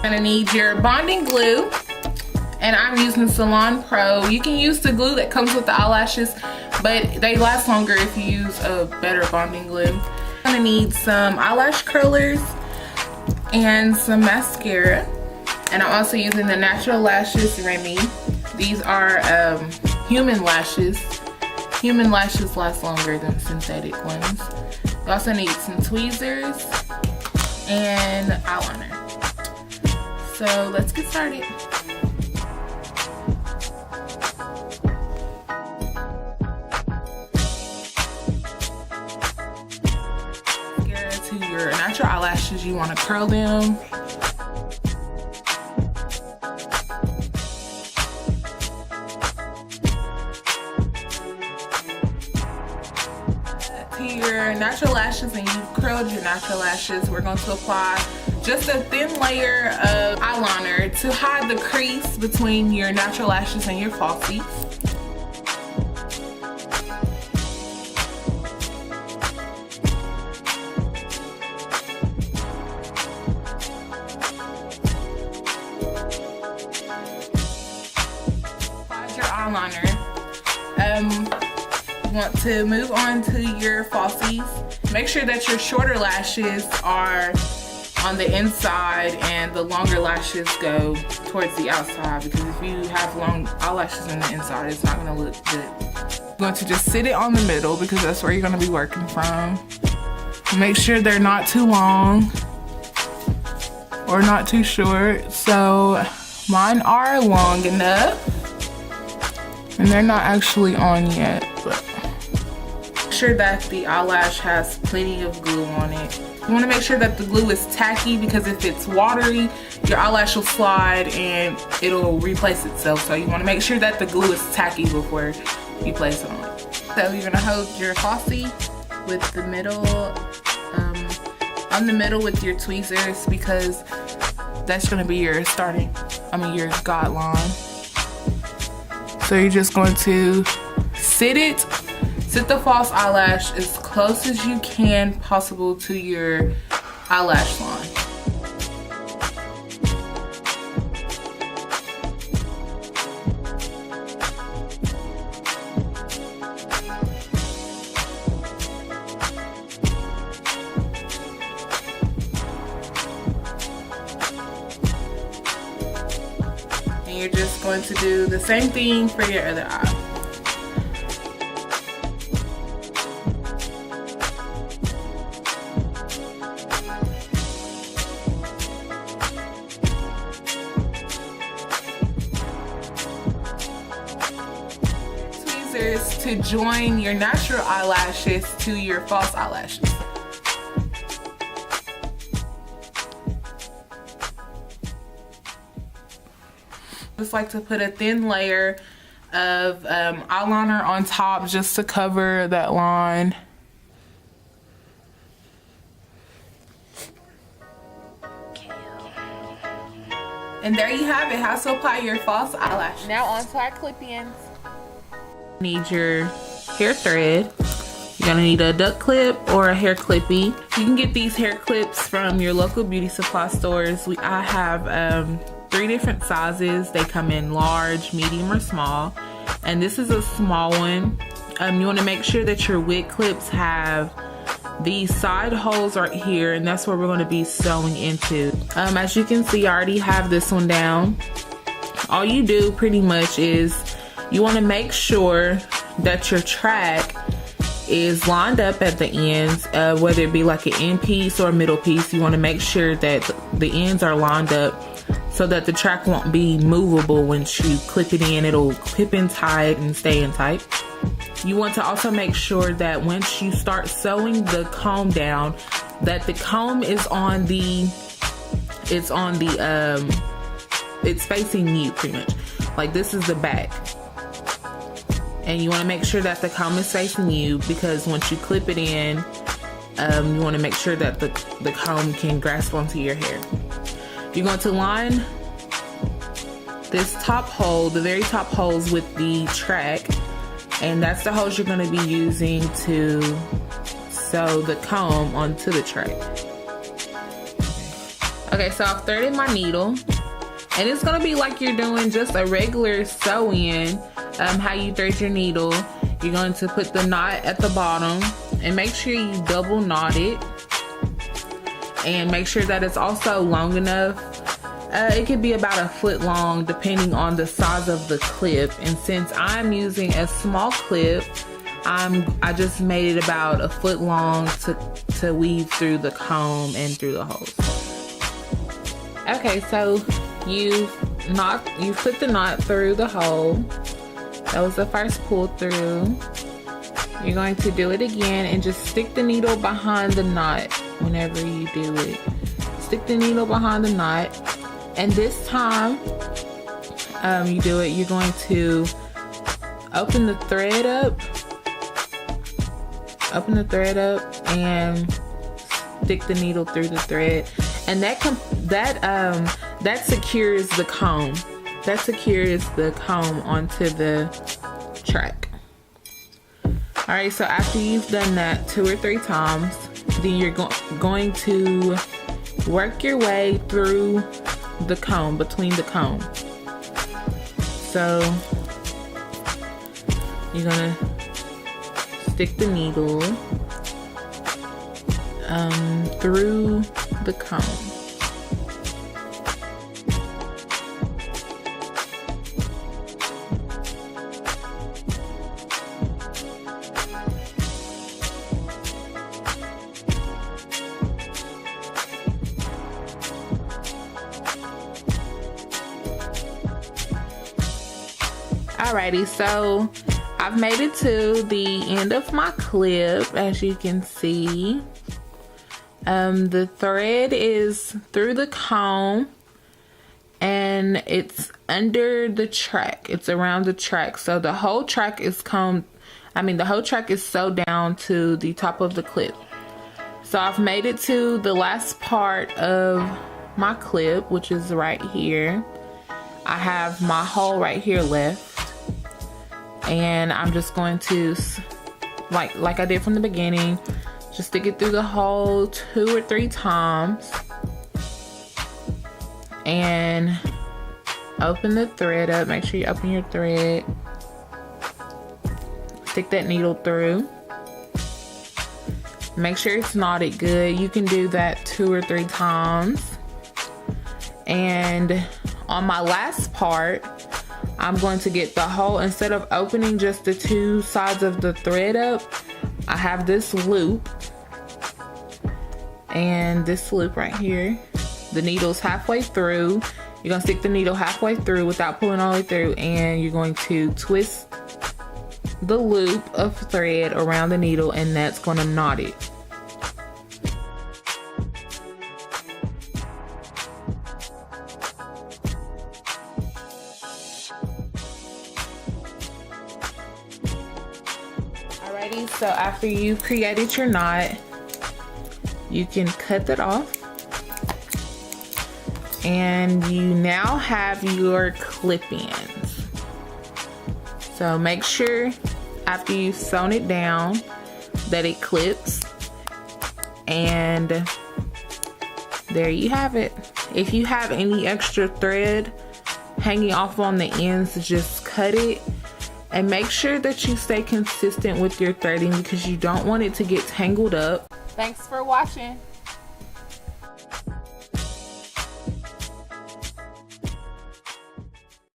Gonna need your bonding glue, and I'm using Salon Pro. You can use the glue that comes with the eyelashes, but they last longer if you use a better bonding glue. I'm gonna need some eyelash curlers and some mascara, and I'm also using the Natural Lashes Remy. These are human lashes. Human lashes last longer than synthetic ones. You also need some tweezers and eyeliner. So let's get started. To your natural eyelashes, you want to curl them. To your natural lashes, and you've curled your natural lashes, we're going to apply just a thin layer of eyeliner to hide the crease between your natural lashes and your falsies. Apply your eyeliner. You want to move on to your falsies. Make sure that your shorter lashes are on the inside and the longer lashes go towards the outside, because if you have long eyelashes on the inside, it's not going to look good. You're going to just sit it on the middle because that's where you're going to be working from. Make sure they're not too long or not too short. So mine are long enough, and they're not actually on yet, but make sure that the eyelash has plenty of glue on it. You want to make sure that the glue is tacky, because if it's watery, your eyelash will slide and it'll replace itself. So you want to make sure that the glue is tacky before you place it on. So you're going to hold your falsie with the middle, on the middle with your tweezers, because that's going to be your your guideline. So you're just going to sit the false eyelash as close as you can possible to your eyelash line. And you're just going to do the same thing for your other eye. To join your natural eyelashes to your false eyelashes. Just like to put a thin layer of eyeliner on top just to cover that line. And there you have it, how to apply your false eyelash. Now on to our clip-ins. Need your hair thread. You're gonna need a duck clip or a hair clippy. You can get these hair clips from your local beauty supply stores. I have 3 different sizes. They come in large, medium, or small. And this is a small one. You want to make sure that your wig clips have these side holes right here, and that's where we're going to be sewing into. As you can see, I already have this one down. All you do pretty much is you want to make sure that your track is lined up at the ends, whether it be like an end piece or a middle piece. You want to make sure that the ends are lined up so that the track won't be movable. Once you clip it in, it'll clip in tight and stay in tight. You want to also make sure that once you start sewing the comb down, that the comb is on the, it's facing you pretty much. Like this is the back. And you want to make sure that the comb is facing you, because once you clip it in, you want to make sure that the comb can grasp onto your hair. You're going to line this top hole, the very top holes, with the track, and that's the holes you're going to be using to sew the comb onto the track. Okay, so I've threaded my needle, and it's gonna be like you're doing just a regular sew-in. How you thread your needle. You're going to put the knot at the bottom, and make sure you double knot it, and make sure that it's also long enough. It could be about 1 foot long depending on the size of the clip, and since I'm using a small clip, I just made it about 1 foot long to weave through the comb and through the holes. Okay, so you put the knot through the hole. That was the first pull through. You're going to do it again and just stick the needle behind the knot whenever you do it. Stick the needle behind the knot, and this time you do it, you're going to open the thread up. Open the thread up and stick the needle through the thread, and that secures the comb. That secures the comb onto the track. Alright, so after you've done that 2 or 3 times, then you're going to work your way through the comb, between the comb. So you're gonna stick the needle through the comb. Alrighty, so I've made it to the end of my clip, as you can see. The thread is through the comb, and it's under the track. It's around the track, so the whole track is the whole track is sewed down to the top of the clip. So I've made it to the last part of my clip, which is right here. I have my hole right here left, and I'm just going to, like I did from the beginning, just stick it through the hole 2 or 3 times and open the thread up. Make sure you open your thread. Stick that needle through. Make sure it's knotted good. You can do that 2 or 3 times. And on my last part, I'm going to get the whole, instead of opening just the 2 sides of the thread up, I have this loop, and this loop right here, the needle's halfway through. You're gonna stick the needle halfway through without pulling all the way through, and you're going to twist the loop of thread around the needle, and that's gonna knot it. Alrighty, so after you've created your knot, you can cut that off, and you now have your clip-ins. So make sure after you've sewn it down that it clips, and there you have it. If you have any extra thread hanging off on the ends, just cut it. And make sure that you stay consistent with your threading, because you don't want it to get tangled up. Thanks for watching.